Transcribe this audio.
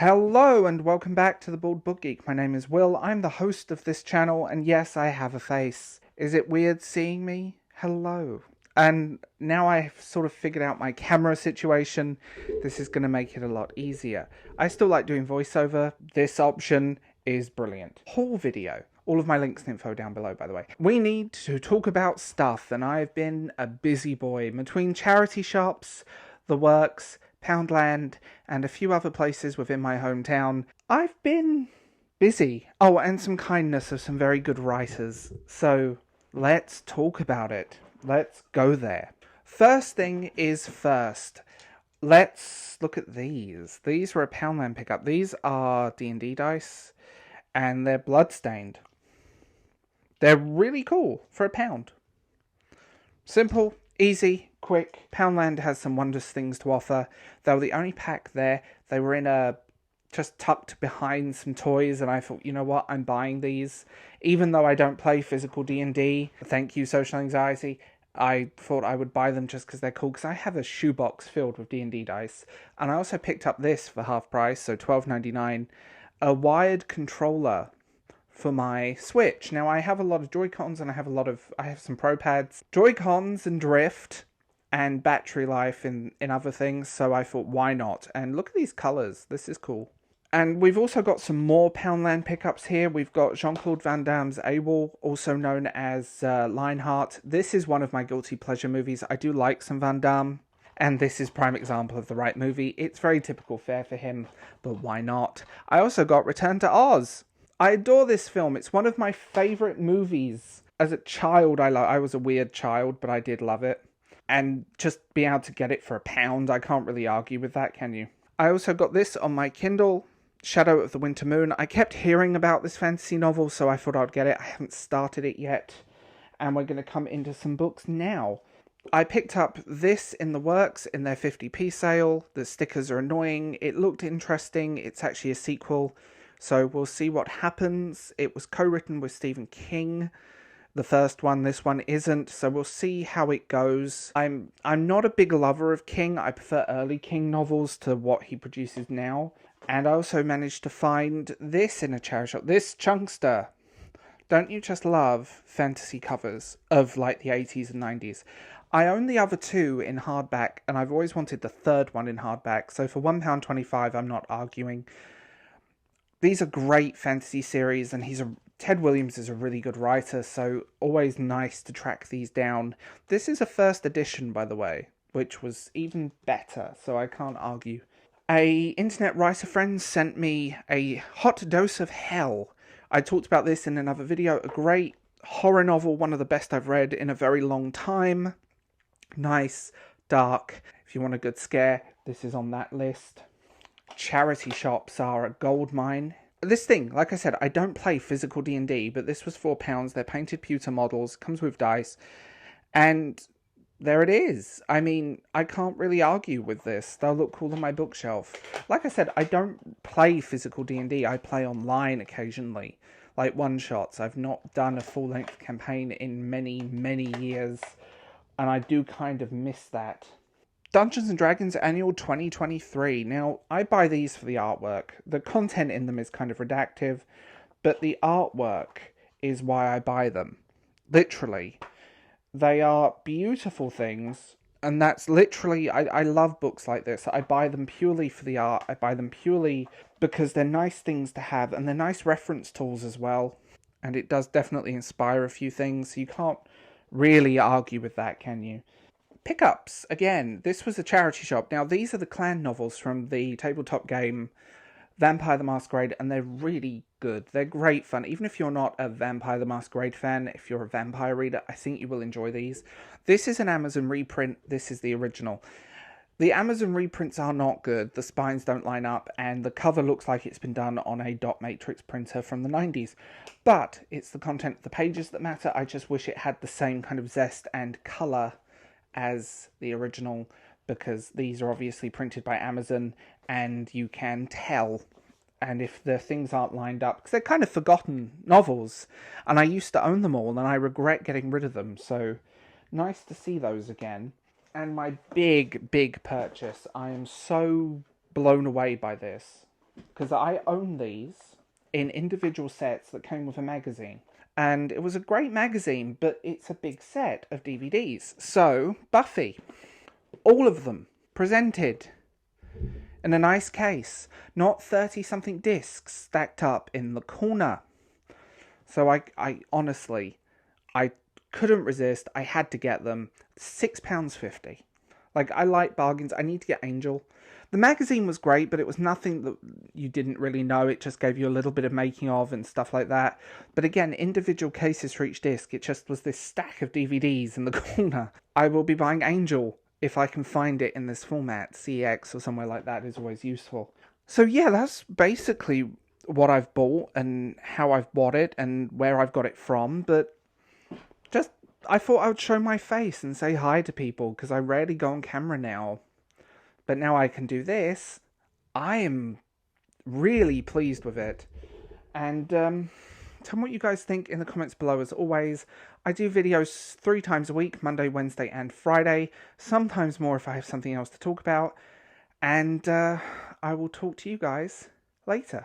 Hello and welcome back to the Bald Book Geek. My name is Will, I'm the host of this channel, and yes, I have a face. Is it weird seeing me? Hello. And now I've sort of figured out my camera situation, this is going to make it a lot easier. I still like doing voiceover. This option is brilliant. Haul video. All of my links and info down below, by the way. We need to talk about stuff, and I've been a busy boy between charity shops, the works, Poundland, and a few other places within my hometown. I've been busy. Oh, and some kindness of some very good writers. So let's talk about it. Let's go there. First thing is first. Let's look at these. These were a Poundland pickup. These are D&D dice, and they're bloodstained. They're really cool for £1. Simple, easy, quick. Poundland has some wondrous things to offer. They were the only pack there. They were in a just tucked behind some toys, and I thought, you know what, I'm buying these. Even though I don't play physical D&D, thank you social anxiety, I thought I would buy them just because they're cool, because I have a shoebox filled with D&D dice. And I also picked up this for half price, so $12.99, a wired controller for my Switch. Now I have a lot of Joy-Cons and I have some Pro Pads, Joy-Cons and drift and battery life in other things, so I thought why not? And look at these colours, this is cool. And we've also got some more Poundland pickups here. We've got Jean-Claude Van Damme's AWOL, also known as Lionheart. This is one of my guilty pleasure movies. I do like some Van Damme, and this is prime example of the right movie. It's very typical fare for him, but why not? I also got Return to Oz. I adore this film. It's one of my favourite movies. As a child, I was a weird child, but I did love it. And just being able to get it for £1, I can't really argue with that, can you? I also got this on my Kindle, Shadow of the Winter Moon. I kept hearing about this fantasy novel, so I thought I'd get it. I haven't started it yet, and we're going to come into some books now. I picked up this in the works in their 50p sale. The stickers are annoying. It looked interesting. It's actually a sequel, so we'll see what happens. It was co-written with Stephen King. The first one, this one isn't, so we'll see how it goes. I'm not a big lover of King. I prefer early King novels to what he produces now. And I also managed to find this in a charity shop. This Chunkster. Don't you just love fantasy covers of like the 80s and 90s? I own the other two in hardback, and I've always wanted the third one in hardback. So for £1.25, I'm not arguing. These are great fantasy series, and Ted Williams is a really good writer, so always nice to track these down. This is a first edition, by the way, which was even better, so I can't argue. A internet writer friend sent me a Hot Dose of Hell. I talked about this in another video. A great horror novel, one of the best I've read in a very long time. Nice, dark. If you want a good scare, this is on that list. Charity shops are a goldmine. This thing, like I said, I don't play physical D&D, but this was £4. They're painted pewter models, comes with dice, and there it is. I mean, I can't really argue with this. They'll look cool on my bookshelf. Like I said, I don't play physical D&D. I play online occasionally, like one-shots. I've not done a full-length campaign in many, many years, and I do kind of miss that. Dungeons & Dragons Annual 2023. Now, I buy these for the artwork. The content in them is kind of redactive, but the artwork is why I buy them. Literally. They are beautiful things, and that's literally, I love books like this. I buy them purely for the art. I buy them purely because they're nice things to have, and they're nice reference tools as well. And it does definitely inspire a few things, so you can't really argue with that, can you? Pickups, again, this was a charity shop. Now, these are the clan novels from the tabletop game Vampire the Masquerade, and they're really good. They're great fun. Even if you're not a Vampire the Masquerade fan, if you're a vampire reader, I think you will enjoy these. This is an Amazon reprint. This is the original. The Amazon reprints are not good. The spines don't line up, and the cover looks like it's been done on a dot matrix printer from the 90s. But it's the content of the pages that matter. I just wish it had the same kind of zest and colour as the original, because these are obviously printed by Amazon, and you can tell. And if the things aren't lined up, because they're kind of forgotten novels, and I used to own them all, and I regret getting rid of them, so nice to see those again. And my big purchase, I am so blown away by this. because I own these in individual sets that came with a magazine. And it was a great magazine, but it's a big set of DVDs. So, Buffy, all of them, presented in a nice case, not 30-something discs stacked up in the corner. So I honestly, I couldn't resist. I had to get them. £6.50. Like, I like bargains. I need to get Angel. The magazine was great, but it was nothing that you didn't really know. It just gave you a little bit of making of and stuff like that. But again, individual cases for each disc. It just was this stack of DVDs in the corner. I will be buying Angel if I can find it in this format. CX or somewhere like that is always useful. So yeah, that's basically what I've bought and how I've bought it and where I've got it from. But just, I thought I would show my face and say hi to people, because I rarely go on camera now. But now I can do this. I am really pleased with it. And tell me what you guys think in the comments below. As always, I do videos 3 times a week, Monday, Wednesday, and Friday. Sometimes more if I have something else to talk about. And I will talk to you guys later.